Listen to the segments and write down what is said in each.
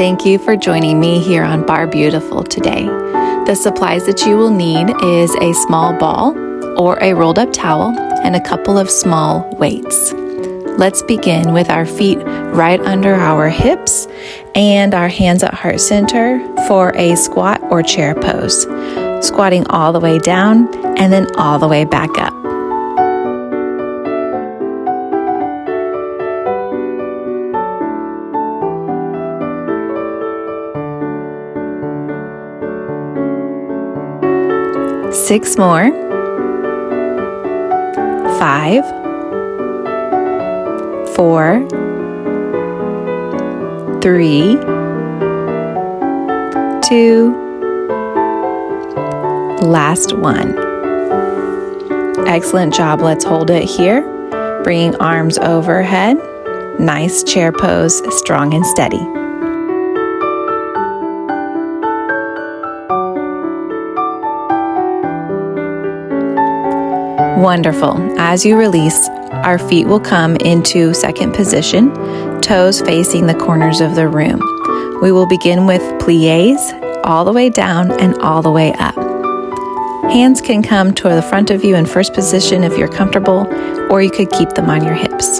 Thank you for joining me here on Barre Beautiful today. The supplies that you will need is a small ball or a rolled up towel and a couple of small weights. Let's begin with our feet right under our hips and our hands at heart center for a squat or chair pose. Squatting all the way down and then all the way back up. Six more. 5, 4, 3, 2, last one. Excellent job. Let's hold it here. Bringing arms overhead. Nice chair pose, strong and steady. Wonderful. As you release, our feet will come into second position, toes facing the corners of the room. We will begin with pliés all the way down and all the way up. Hands can come to the front of you in first position if you're comfortable, or you could keep them on your hips.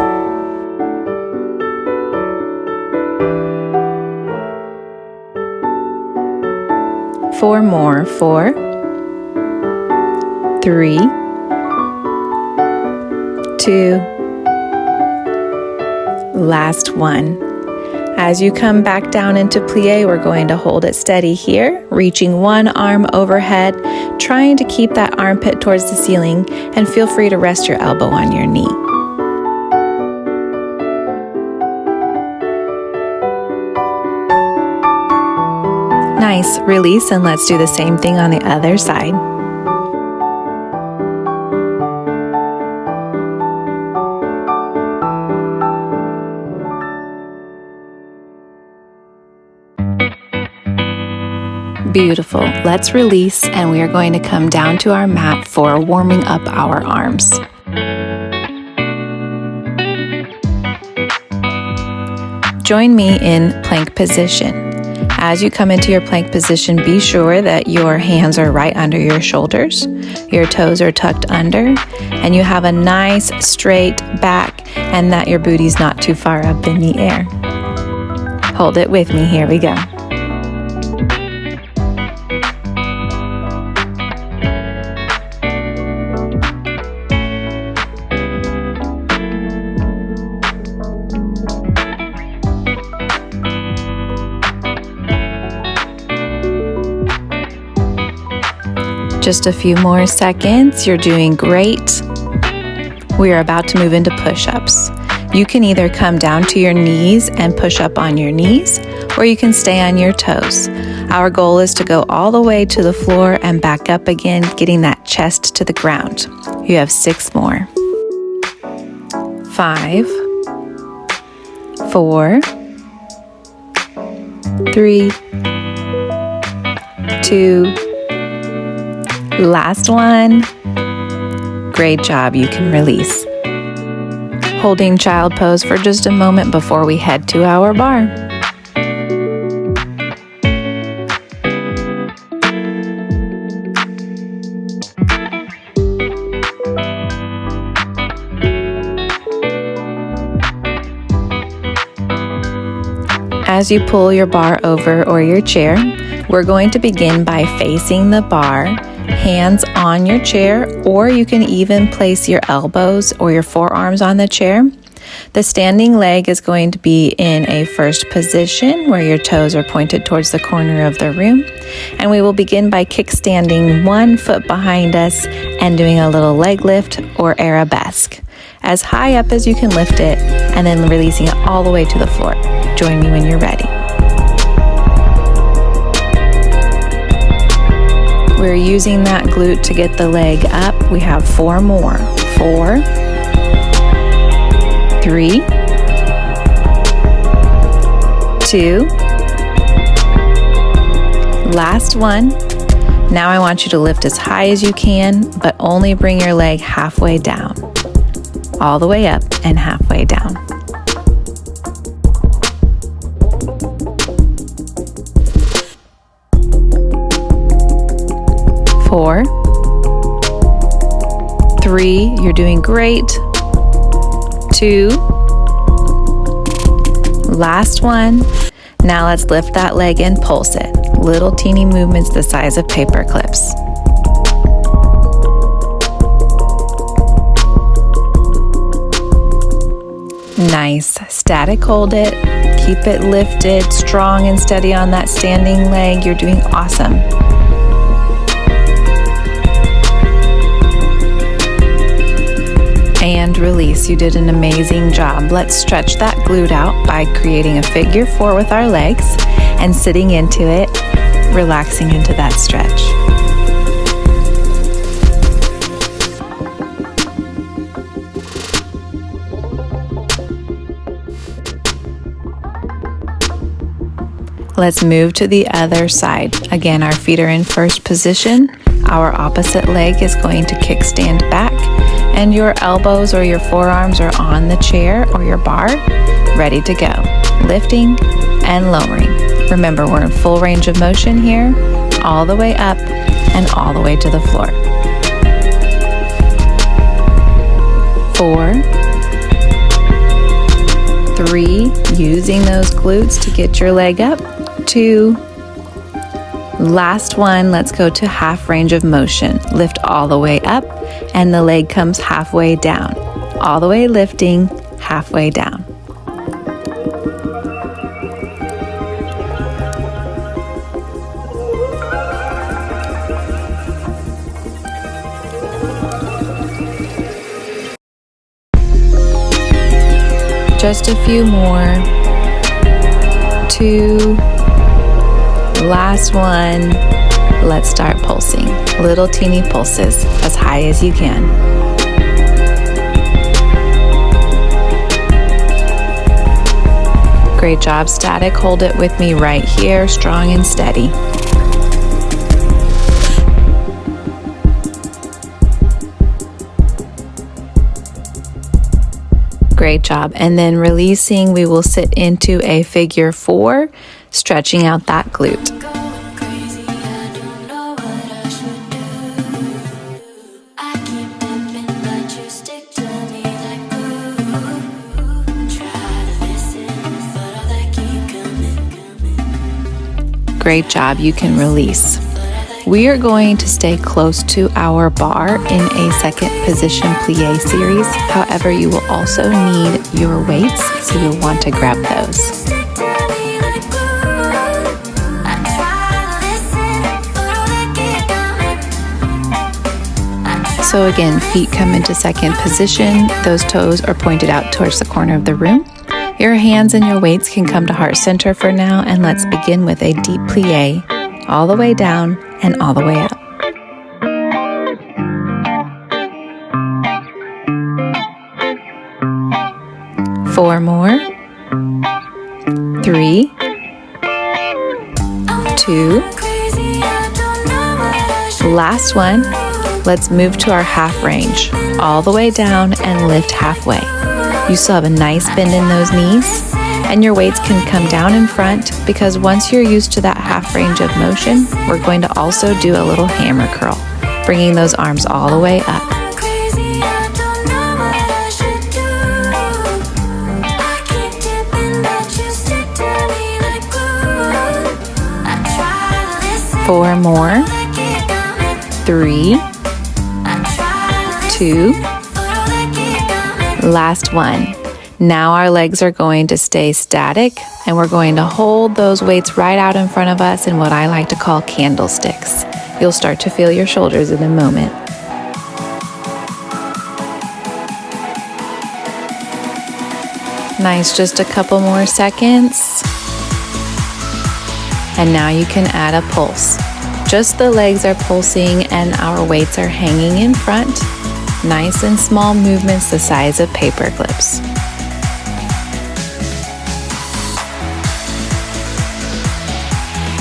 Four more. 4, 3, 2, last one. As you come back down into plie, we're going to hold it steady here, reaching one arm overhead, trying to keep that armpit towards the ceiling, and feel free to rest your elbow on your knee. Nice. Release, and let's do the same thing on the other side. Beautiful. Let's release, and we are going to come down to our mat for warming up our arms. Join me in plank position. As you come into your plank position, be sure that your hands are right under your shoulders, your toes are tucked under, and you have a nice straight back and that your booty's not too far up in the air. Hold it with me. Here we go. Just a few more seconds. You're doing great. We are about to move into push-ups. You can either come down to your knees and push up on your knees, or you can stay on your toes. Our goal is to go all the way to the floor and back up again, getting that chest to the ground. You have 6 more. 5, 4, 3, 2, last one. Great job. You can release. Holding child pose for just a moment before we head to our bar. As you pull your bar over or your chair, we're going to begin by facing the bar, hands on your chair, or you can even place your elbows or your forearms on the chair. The standing leg is going to be in a first position where your toes are pointed towards the corner of the room. And we will begin by kickstanding one foot behind us and doing a little leg lift or arabesque. As high up as you can lift it, and then releasing it all the way to the floor. Join me when you're ready. We're using that glute to get the leg up. We have 4 more. 4, 3, 2, last one. Now I want you to lift as high as you can, but only bring your leg halfway down. All the way up and halfway down. 4, 3, you're doing great, 2, last one. Now let's lift that leg and pulse it. Little teeny movements the size of paper clips. Nice. Static hold it. Keep it lifted, strong and steady on that standing leg. You're doing awesome. And release. You did an amazing job. Let's stretch that glute out by creating a figure 4 with our legs and sitting into it, relaxing into that stretch. Let's move to the other side. Again, our feet are in first position. Our opposite leg is going to kickstand back, and your elbows or your forearms are on the chair or your bar, ready to go. Lifting and lowering. Remember, we're in full range of motion here, all the way up and all the way to the floor. 4, 3, using those glutes to get your leg up. 2, last one, let's go to half range of motion. Lift all the way up and the leg comes halfway down. All the way lifting, halfway down. Just a few more. 2, last one. Let's start pulsing. Little teeny pulses, as high as you can. Great job, static. Hold it with me right here, strong and steady. Great job. And then releasing, we will sit into a figure 4, stretching out that glute. Great job. You can release. We are going to stay close to our bar in a second position plie series. However, you will also need your weights, so you'll want to grab those. So again, feet come into second position. Those toes are pointed out towards the corner of the room. Your hands and your weights can come to heart center for now, and let's begin with a deep plie, all the way down and all the way up. Four more. 3, 2, last one. Let's move to our half range, all the way down and lift halfway. You still have a nice bend in those knees, and your weights can come down in front, because once you're used to that half range of motion, we're going to also do a little hammer curl, bringing those arms all the way up. Four more. 3, 2, last one. Now our legs are going to stay static, and we're going to hold those weights right out in front of us in what I like to call candlesticks. You'll start to feel your shoulders in a moment. Nice, just a couple more seconds. And now you can add a pulse. Just the legs are pulsing and our weights are hanging in front. Nice and small movements the size of paper clips.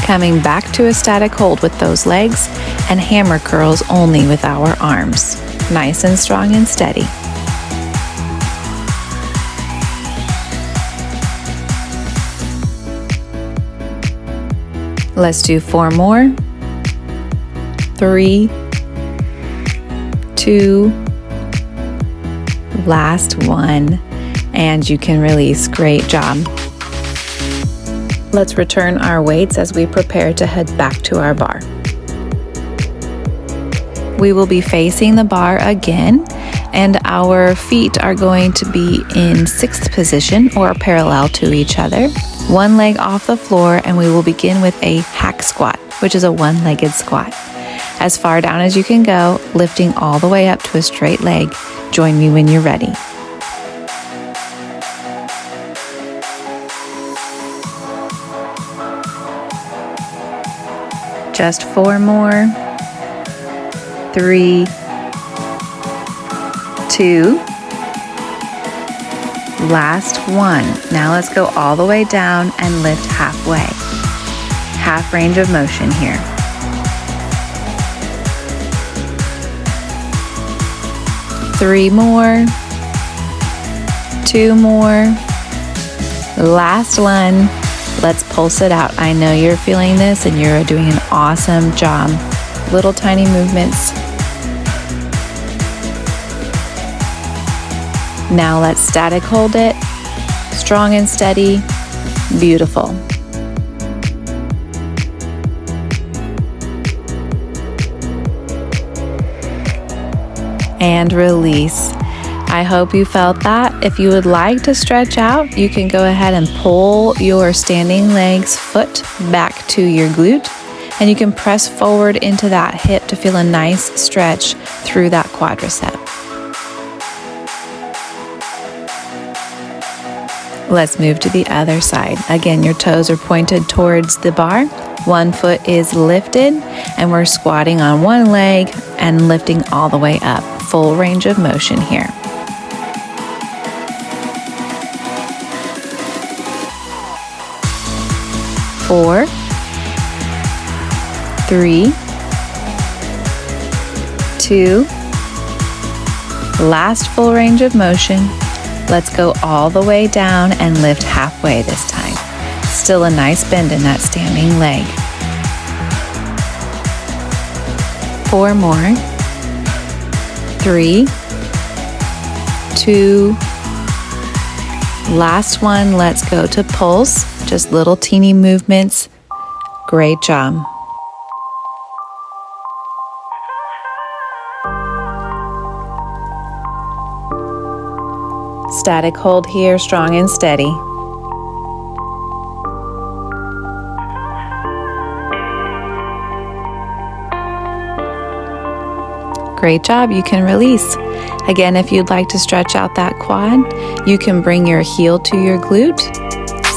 Coming back to a static hold with those legs, and hammer curls only with our arms. Nice and strong and steady. Let's do 4 more. 3, 2, last one, and you can release. Great job. Let's return our weights as we prepare to head back to our bar. We will be facing the bar again, and our feet are going to be in 6th position or parallel to each other. One leg off the floor, and we will begin with a hack squat, which is a one-legged squat. As far down as you can go, lifting all the way up to a straight leg. Join me when you're ready. Just 4 more. 3, 2, last one. Now let's go all the way down and lift halfway. Half range of motion here. 3 more. 2 more. Last one. Let's pulse it out. I know you're feeling this and you're doing an awesome job. Little tiny movements. Now let's static hold it. Strong and steady. Beautiful. And release. I hope you felt that. If you would like to stretch out, you can go ahead and pull your standing leg's foot back to your glute, and you can press forward into that hip to feel a nice stretch through that quadricep. Let's move to the other side. Again, your toes are pointed towards the bar. One foot is lifted, and we're squatting on one leg and lifting all the way up. Full range of motion here. Four, 3, 2, last full range of motion. Let's go all the way down and lift halfway this time. Still a nice bend in that standing leg. 4 more. 3, 2, last one. Let's go to pulse. Just little teeny movements. Great job. Static hold here, strong and steady. Great job, you can release. Again, if you'd like to stretch out that quad, you can bring your heel to your glute,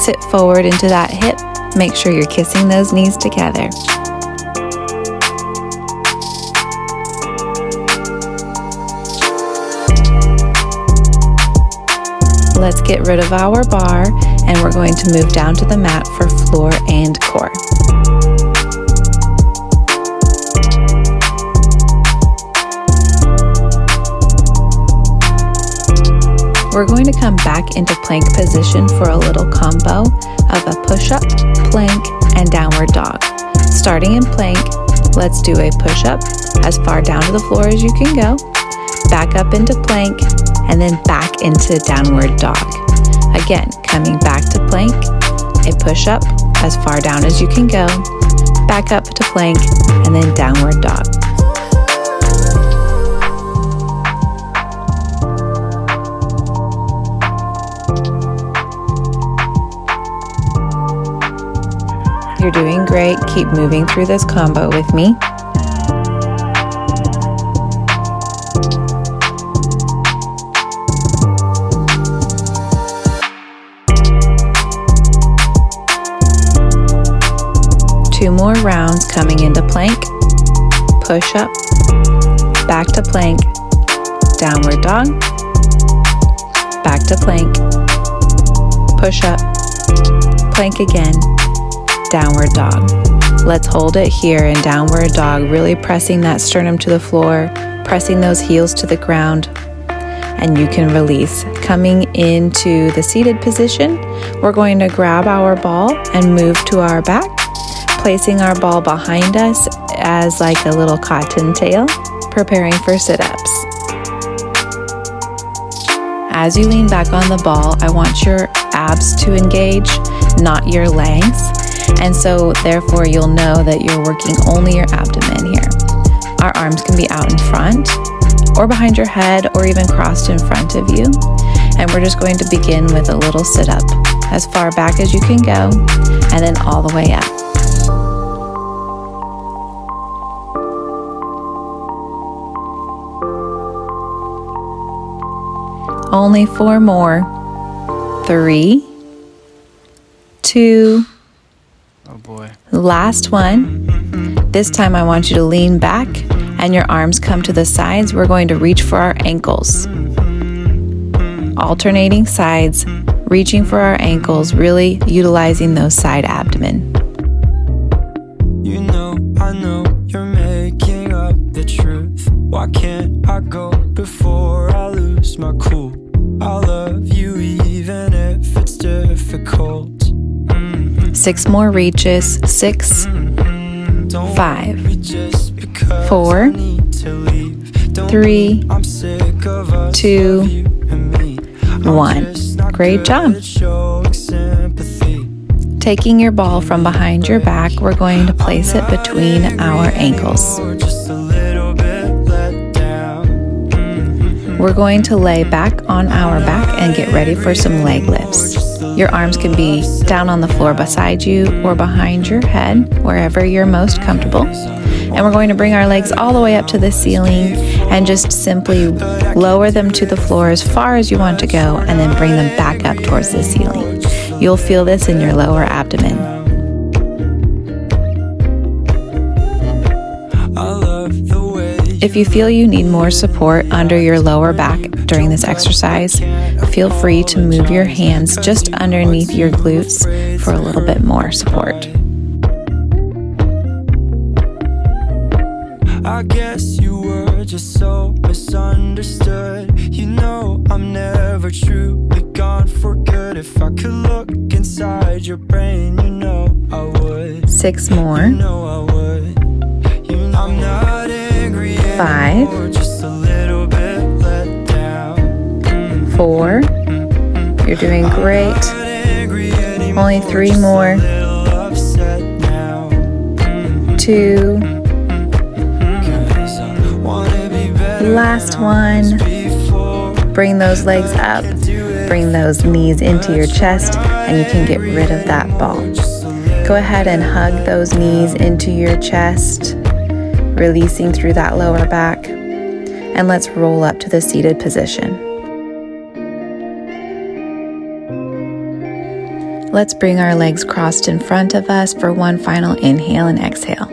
sit forward into that hip, make sure you're kissing those knees together. Let's get rid of our bar, and we're going to move down to the mat for floor and core. We're going to come back into plank position for a little combo of a push-up, plank, and downward dog. Starting in plank, let's do a push-up as far down to the floor as you can go, back up into plank, and then back into downward dog. Again, coming back to plank, a push-up as far down as you can go, back up to plank, and then downward dog. You're doing great. Keep moving through this combo with me. Two more rounds coming into plank, push up, back to plank, downward dog, back to plank, push up, plank again, downward dog. Let's hold it here in downward dog, really pressing that sternum to the floor, pressing those heels to the ground, and you can release. Coming into the seated position, we're going to grab our ball and move to our back, placing our ball behind us as like a little cottontail, preparing for sit-ups. As you lean back on the ball, I want your abs to engage, not your legs. And so therefore you'll know that you're working only your abdomen here. Our arms can be out in front or behind your head or even crossed in front of you. And we're just going to begin with a little sit-up, as far back as you can go, and then all the way up. Only 4 more. 3, 2, oh boy. Last one. This time I want you to lean back and your arms come to the sides. We're going to reach for our ankles. Alternating sides, reaching for our ankles, really utilizing those side abdomen. You know, I know you're making up the truth. Why can't I go before I lose my cool? I love you even if it's difficult. 6 more reaches. 6, 5, 4, 3, 2, 1. Great job. Taking your ball from behind your back, we're going to place it between our ankles. We're going to lay back on our back and get ready for some leg lifts. Your arms can be down on the floor beside you or behind your head, wherever you're most comfortable. And we're going to bring our legs all the way up to the ceiling and just simply lower them to the floor as far as you want to go, and then bring them back up towards the ceiling. You'll feel this in your lower abdomen. If you feel you need more support under your lower back during this exercise, feel free to move your hands just underneath your glutes for a little bit more support. I guess you were just so misunderstood. You know I'm never truly gone for good. If I could look inside your brain, you know I would. 6 more. You know I would. You know I'm not angry 5, anymore, just a little bit let down. 4. You're doing great. Only 3 more. 2. Last one. Bring those legs up. Bring those knees into your chest, and you can get rid of that ball. Go ahead and hug those knees into your chest, releasing through that lower back. And let's roll up to the seated position. Let's bring our legs crossed in front of us for one final inhale and exhale.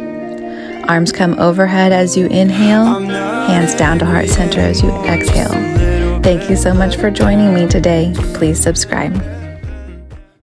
Arms come overhead as you inhale, hands down to heart center as you exhale. Thank you so much for joining me today. Please subscribe.